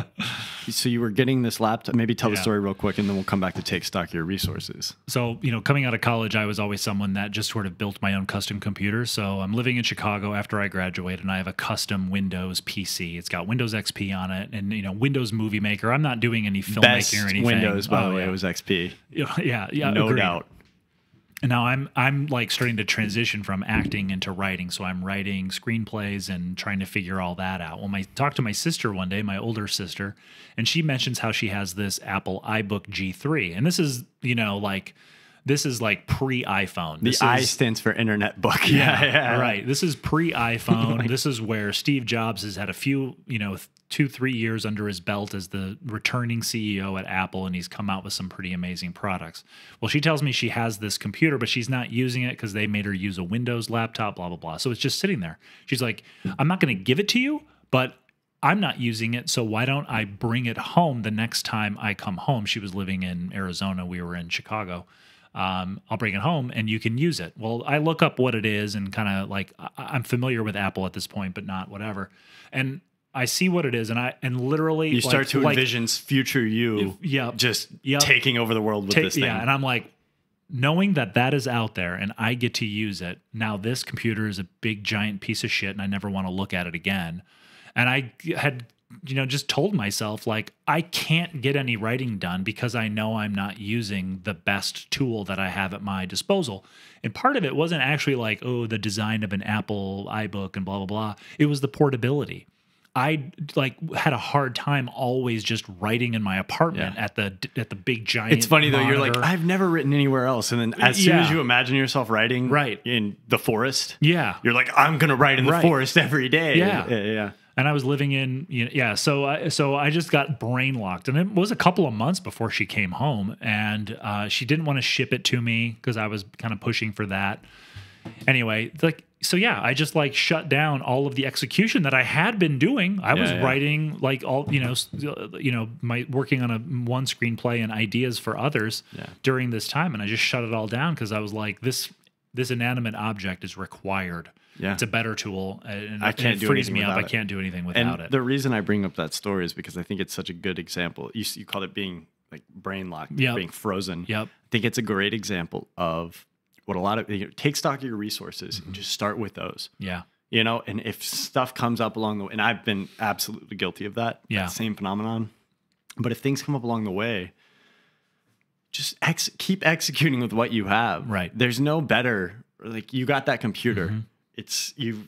Speaker 2: so you were getting this laptop. Maybe tell the story real quick, and then we'll come back to take stock of your resources.
Speaker 3: So coming out of college, I was always someone that just sort of built my own custom computer. So I'm living in Chicago after I graduated, and I have a custom Windows PC. It's got Windows XP on it, and Windows Movie Maker. I'm not doing any filmmaking or anything.
Speaker 2: Windows, by the way, it was XP.
Speaker 3: Yeah,
Speaker 2: no doubt.
Speaker 3: And now I'm like starting to transition from acting into writing. So I'm writing screenplays and trying to figure all that out. Well, I talked to my sister one day, my older sister, and she mentions how she has this Apple iBook G3. And this is, like pre-iPhone.
Speaker 2: The I stands for Internet Book.
Speaker 3: Yeah. Right. This is pre-iPhone. This is where Steve Jobs has had a few, 2-3 years under his belt as the returning CEO at Apple, and he's come out with some pretty amazing products. Well, she tells me she has this computer, but she's not using it because they made her use a Windows laptop, blah, blah, blah. So it's just sitting there. She's like, I'm not going to give it to you, but I'm not using it, so why don't I bring it home the next time I come home? She was living in Arizona. We were in Chicago. I'll bring it home and you can use it. Well, I look up what it is and kind of like, I'm familiar with Apple at this point, but not whatever. And I see what it is, and literally
Speaker 2: you start to envision future you taking over the world with this thing.
Speaker 3: Yeah, and I'm like, knowing that is out there and I get to use it, now this computer is a big, giant piece of shit and I never want to look at it again. And I had just told myself, like, I can't get any writing done because I know I'm not using the best tool that I have at my disposal. And part of it wasn't actually like, oh, the design of an Apple iBook and blah, blah, blah. It was the portability. I had a hard time always just writing in my apartment at the big giant.
Speaker 2: It's funny
Speaker 3: monitor.
Speaker 2: Though, you're like, I've never written anywhere else, and then as soon as you imagine yourself writing in the forest, you're like, I'm gonna write in the forest every day.
Speaker 3: Yeah. And I was living in, so I just got brain locked. And it was a couple of months before she came home. And she didn't want to ship it to me because I was kind of pushing for that. Anyway, I just shut down all of the execution that I had been doing. I was writing working on one screenplay and ideas for others during this time. And I just shut it all down because I was like, this inanimate object is required. Yeah. It's a better tool, and it frees me up. I can't do anything without it.
Speaker 2: The reason I bring up that story is because I think it's such a good example. You called it being like brain locked, being frozen.
Speaker 3: Yep.
Speaker 2: I think it's a great example of what a lot of take stock of your resources and just start with those.
Speaker 3: Yeah.
Speaker 2: And if stuff comes up along the way, and I've been absolutely guilty of that same phenomenon. But if things come up along the way, just keep executing with what you have.
Speaker 3: Right.
Speaker 2: There's no better. Like, you got that computer.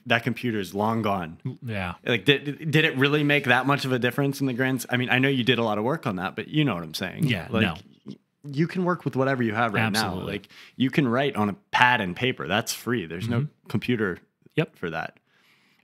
Speaker 2: That computer is long gone.
Speaker 3: Yeah.
Speaker 2: Like, did it really make that much of a difference in the grand? I mean, I know you did a lot of work on that, but you know what I'm saying.
Speaker 3: Yeah.
Speaker 2: Like,
Speaker 3: no.
Speaker 2: you can work with whatever you have right now. Like you can write on a pad and paper. That's free. There's no computer for that.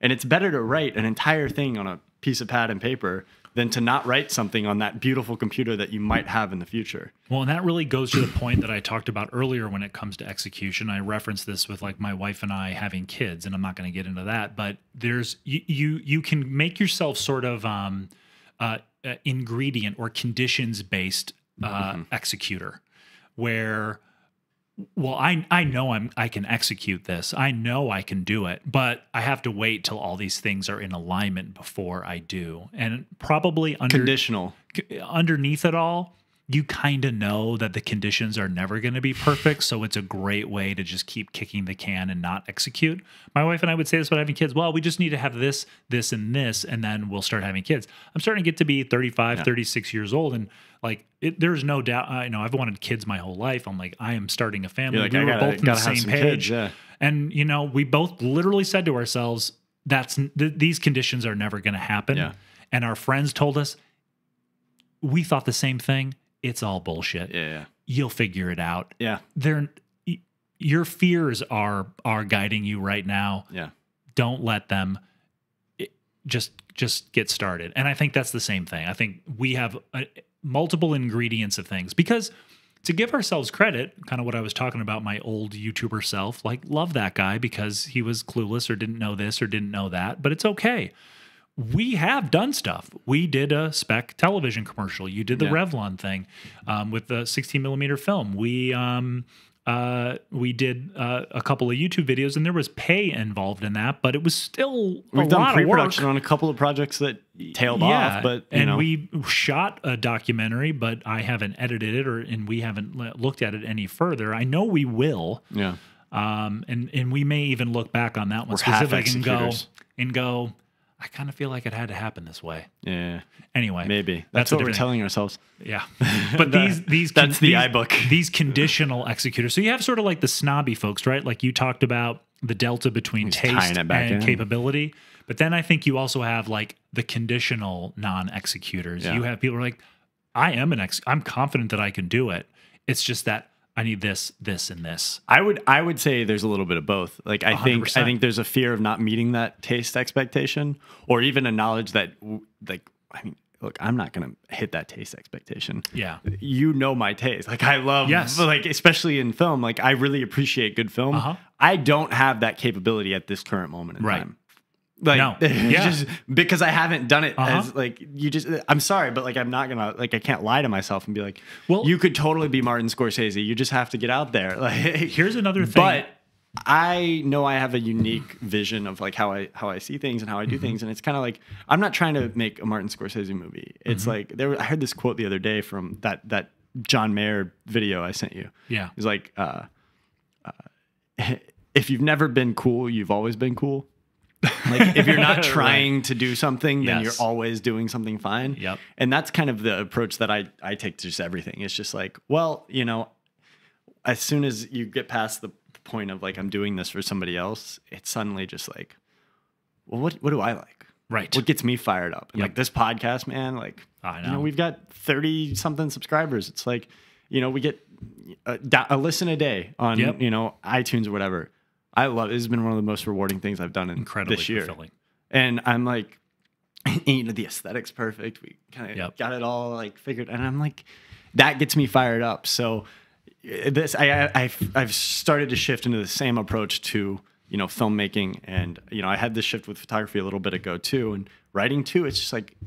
Speaker 2: And it's better to write an entire thing on a piece of pad and paper than to not write something on that beautiful computer that you might have in the future.
Speaker 3: Well, and that really goes to the point that I talked about earlier when it comes to execution. I referenced this with like my wife and I having kids, and I'm not going to get into that, but there's you can make yourself sort of ingredient or conditions based executor, where I know I can execute this. I know I can do it, but I have to wait till all these things are in alignment before I do. And probably
Speaker 2: conditional
Speaker 3: underneath it all, you kind of know that the conditions are never going to be perfect. So it's a great way to just keep kicking the can and not execute. My wife and I would say this about having kids. Well, we just need to have this, this, and this, and then we'll start having kids. I'm starting to get to be 35, 36 years old. And like, there's no doubt, I've wanted kids my whole life. I'm like, I am starting a family.
Speaker 2: Like,
Speaker 3: we were both on the same page.
Speaker 2: Kids,
Speaker 3: And, we both literally said to ourselves, these conditions are never going to happen.
Speaker 2: Yeah.
Speaker 3: And our friends told us, we thought the same thing. It's all bullshit.
Speaker 2: Yeah.
Speaker 3: You'll figure it out.
Speaker 2: Yeah.
Speaker 3: Your fears are guiding you right now.
Speaker 2: Yeah.
Speaker 3: Don't let them. Just get started. And I think that's the same thing. I think we have multiple ingredients of things, because to give ourselves credit, kind of what I was talking about, my old YouTuber self, like, love that guy because he was clueless or didn't know this or didn't know that, but it's okay. We have done stuff. We did a spec television commercial. You did the Revlon thing with the 16 millimeter film. We did a couple of YouTube videos, and there was pay involved in that, but it was still
Speaker 2: We've done pre-production on a couple of projects that tailed off, but
Speaker 3: we shot a documentary, but I haven't edited it, and we haven't looked at it any further. I know we will.
Speaker 2: Yeah.
Speaker 3: And we may even look back on that one specifically and go, I kind of feel like it had to happen this way.
Speaker 2: Yeah.
Speaker 3: Anyway,
Speaker 2: maybe that's what we're telling ourselves.
Speaker 3: Yeah. But these
Speaker 2: that's the iBook.
Speaker 3: These conditional executors. So you have sort of like the snobby folks, right? Like you talked about the delta between taste and capability. But then I think you also have like the conditional non-executors. Yeah. You have people who are like, I'm confident that I can do it. It's just that I need this, this, and this.
Speaker 2: I would say there's a little bit of both. Like I 100%. think there's a fear of not meeting that taste expectation, or even a knowledge that, like, I mean, look, I'm not gonna hit that taste expectation.
Speaker 3: Yeah,
Speaker 2: my taste. Like I love, like especially in film. Like I really appreciate good film. I don't have that capability at this current moment in time. Like, no. Just because I haven't done it as like I'm sorry, but like I'm not gonna, like, I can't lie to myself and be like, well, you could totally be Martin Scorsese. You just have to get out there. Like,
Speaker 3: here's another thing.
Speaker 2: But I know I have a unique vision of like how I see things and how I do things, and it's kind of like I'm not trying to make a Martin Scorsese movie. It's like I heard this quote the other day from that John Mayer video I sent you.
Speaker 3: Yeah,
Speaker 2: he's like, if you've never been cool, you've always been cool. Like if you're not trying to do something, then you're always doing something fine.
Speaker 3: Yep.
Speaker 2: And that's kind of the approach that I take to just everything. It's just like, well, as soon as you get past the point of like, I'm doing this for somebody else, it's suddenly just like, well, what do I like?
Speaker 3: Right.
Speaker 2: What gets me fired up? And like this podcast, man, like,
Speaker 3: I know.
Speaker 2: We've got 30 something subscribers. It's like, we get a listen a day on, iTunes or whatever. I love it. It's been one of the most rewarding things I've done this year.
Speaker 3: Fulfilling.
Speaker 2: And I'm like, the aesthetic's perfect. We kind of got it all like figured. And I'm like, that gets me fired up. So I've started to shift into the same approach to, filmmaking. And, I had this shift with photography a little bit ago too. And writing too, it's just like,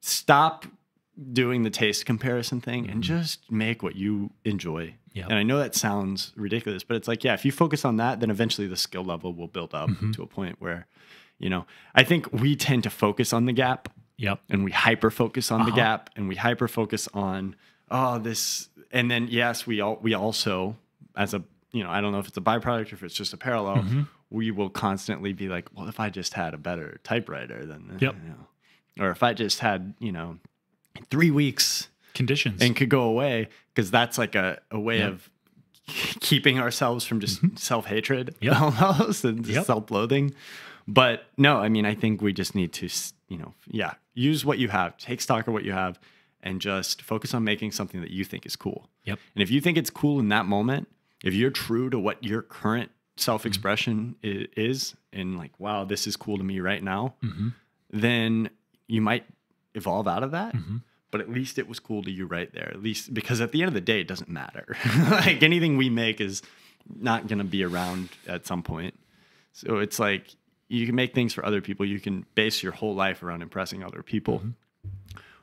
Speaker 2: stop doing the taste comparison thing and just make what you enjoy.
Speaker 3: Yep.
Speaker 2: And I know that sounds ridiculous, but it's like, if you focus on that, then eventually the skill level will build up to a point where, I think we tend to focus on the gap.
Speaker 3: Yep.
Speaker 2: And we hyper focus on the gap, and we hyper focus on, this. And then, yes, we also, as a, I don't know if it's a byproduct or if it's just a parallel, we will constantly be like, well, if I just had a better typewriter, then, or if I just had, 3 weeks
Speaker 3: conditions
Speaker 2: and could go away, because that's like a way of keeping ourselves from just self-hatred almost and self-loathing. But no, I mean, I think we just need to, use what you have, take stock of what you have, and just focus on making something that you think is cool.
Speaker 3: Yep.
Speaker 2: And if you think it's cool in that moment, if you're true to what your current self-expression is, and like, wow, this is cool to me right now, then you might evolve out of that. But at least it was cool to you right there. At least, because at the end of the day, it doesn't matter. Like anything we make is not going to be around at some point. So it's like, you can make things for other people. You can base your whole life around impressing other people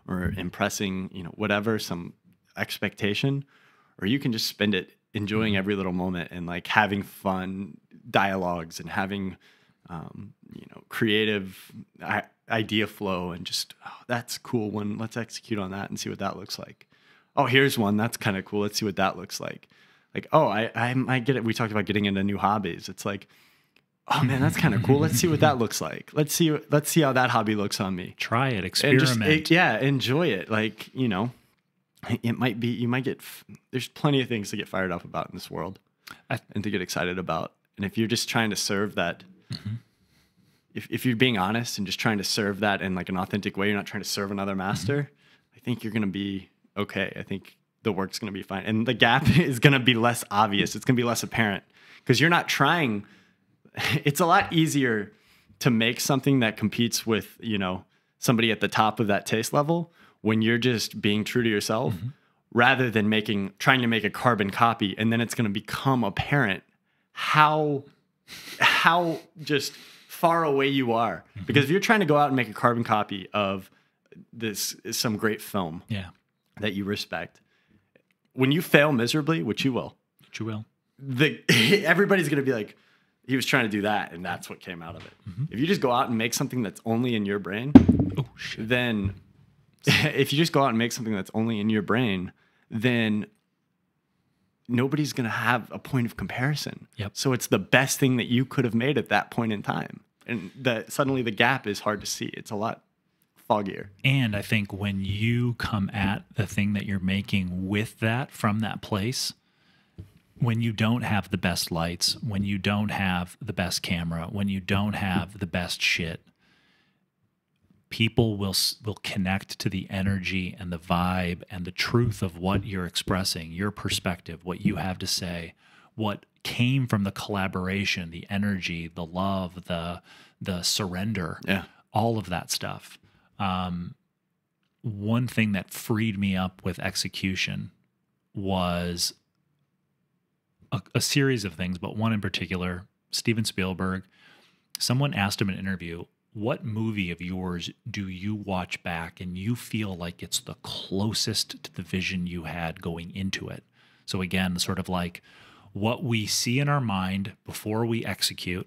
Speaker 2: or impressing, whatever, some expectation, or you can just spend it enjoying every little moment and like having fun dialogues and having, creative idea flow and just, oh, that's a cool one. Let's execute on that and see what that looks like. Oh, here's one. That's kind of cool. Let's see what that looks like. Like, oh, I get it. We talked about getting into new hobbies. It's like, oh man, that's kind of cool. Let's see what that looks like. Let's see how that hobby looks on me.
Speaker 3: Try it, experiment.
Speaker 2: Enjoy it. Like, it might be, there's plenty of things to get fired up about in this world and to get excited about. And if you're just trying to serve that, if you're being honest and just trying to serve that in like an authentic way, you're not trying to serve another master, I think you're going to be okay. I think the work's going to be fine. And the gap is going to be less obvious. It's going to be less apparent because you're not trying. It's a lot easier to make something that competes with, somebody at the top of that taste level when you're just being true to yourself rather than trying to make a carbon copy. And then it's going to become apparent how just far away you are. Because if you're trying to go out and make a carbon copy of some great film that you respect, when you fail miserably, which you will, everybody's going to be like, he was trying to do that, and that's what came out of it. If you just go out and make something that's only in your brain, then if you just go out and make something that's only in your brain, then nobody's going to have a point of comparison. So it's the best thing that you could have made at that point in time. And suddenly the gap is hard to see. It's a lot foggier.
Speaker 3: And I think when you come at the thing that you're making with that from that place, when you don't have the best lights, when you don't have the best camera, when you don't have the best shit, people will connect to the energy and the vibe and the truth of what you're expressing, your perspective, what you have to say, what came from the collaboration, the energy, the love, the surrender, all of that stuff. One thing that freed me up with execution was a series of things, but one in particular, Steven Spielberg. Someone asked him in an interview, what movie of yours do you watch back and you feel like it's the closest to the vision you had going into it? So again, sort of like what we see in our mind before we execute,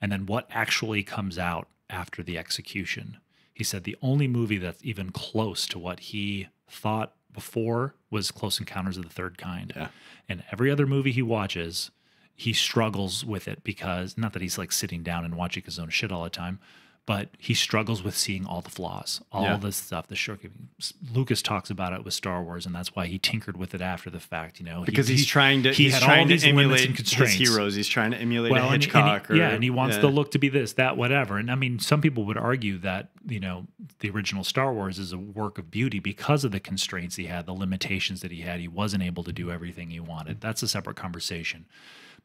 Speaker 3: and then what actually comes out after the execution. He said the only movie that's even close to what he thought before was Close Encounters of the Third Kind. And every other movie he watches, he struggles with it because, not that he's like sitting down and watching his own shit all the time, but he struggles with seeing all the flaws, all the stuff, the shortcomings. Lucas talks about it with Star Wars, and that's why he tinkered with it after the fact,
Speaker 2: Because he's trying to emulate his heroes. He's trying to emulate a Hitchcock.
Speaker 3: And he wants the look to be this, that, whatever. And I mean, some people would argue that, the original Star Wars is a work of beauty because of the constraints he had, the limitations that he had. He wasn't able to do everything he wanted. That's a separate conversation.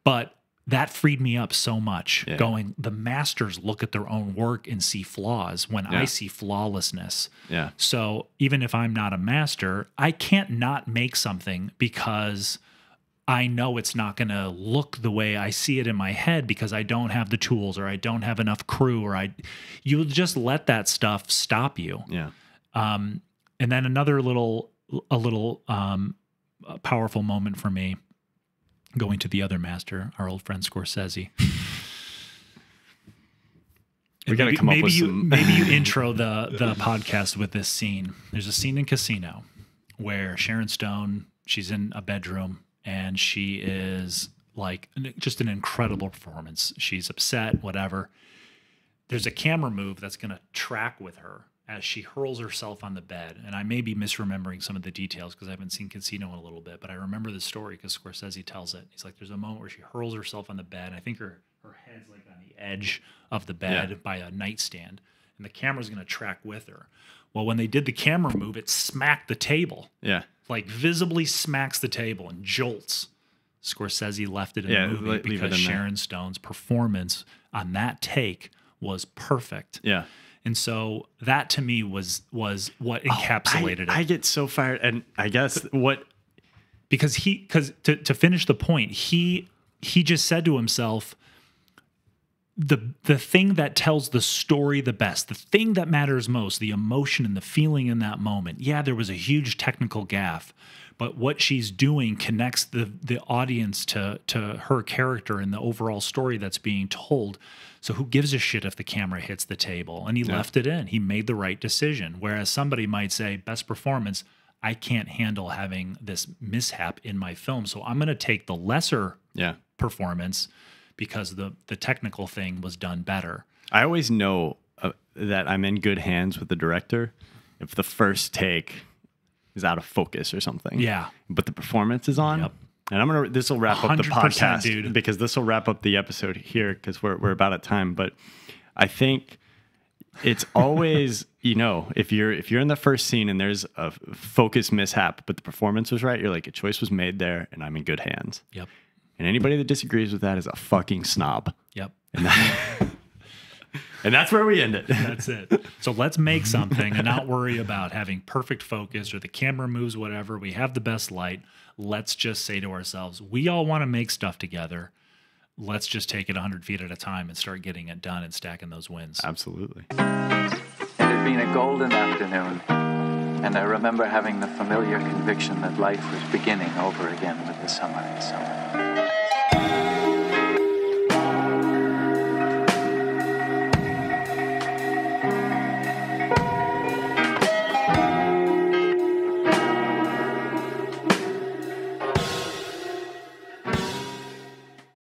Speaker 3: But that freed me up so much, going, the masters look at their own work and see flaws when I see flawlessness. So even if I'm not a master, I can't not make something because I know it's not going to look the way I see it in my head because I don't have the tools or I don't have enough crew you'll just let that stuff stop you. And then another powerful moment for me, going to the other master, our old friend Scorsese.
Speaker 2: We got to come up with some.
Speaker 3: Maybe you intro the podcast with this scene. There's a scene in Casino where Sharon Stone, she's in a bedroom and she is like just an incredible performance. She's upset, whatever. There's a camera move that's going to track with her as she hurls herself on the bed. And I may be misremembering some of the details because I haven't seen Casino in a little bit, but I remember the story because Scorsese tells it. He's like, there's a moment where she hurls herself on the bed. I think her head's like on the edge of the bed by a nightstand, and the camera's going to track with her. Well, when they did the camera move, it smacked the table.
Speaker 2: Yeah.
Speaker 3: Like visibly smacks the table and jolts. Scorsese left it in the movie because Sharon Stone's performance on that take was perfect.
Speaker 2: Yeah.
Speaker 3: And so that to me was what encapsulated it.
Speaker 2: I get so fired, and I guess
Speaker 3: because to finish the point, he just said to himself, the thing that tells the story the best, the thing that matters most, the emotion and the feeling in that moment. Yeah, there was a huge technical gaffe, but what she's doing connects the audience to her character and the overall story that's being told. So who gives a shit if the camera hits the table? And he left it in. He made the right decision. Whereas somebody might say, best performance, I can't handle having this mishap in my film, so I'm going to take the lesser performance because the technical thing was done better.
Speaker 2: I always know that I'm in good hands with the director if the first take is out of focus or something.
Speaker 3: Yeah.
Speaker 2: But the performance is on. Yep. And this will wrap up the podcast,
Speaker 3: dude.
Speaker 2: Because this will wrap up the episode here because we're about at time. But I think it's always, if you're in the first scene and there's a focus mishap, but the performance was right, you're like, a choice was made there and I'm in good hands.
Speaker 3: Yep.
Speaker 2: And anybody that disagrees with that is a fucking snob.
Speaker 3: Yep.
Speaker 2: And that's where we end it.
Speaker 3: That's it. So let's make something and not worry about having perfect focus or the camera moves, whatever. We have the best light. Let's just say to ourselves, we all want to make stuff together. Let's just take it 100 feet at a time and start getting it done and stacking those wins.
Speaker 2: Absolutely.
Speaker 1: It had been a golden afternoon, and I remember having the familiar conviction that life was beginning over again with the summer.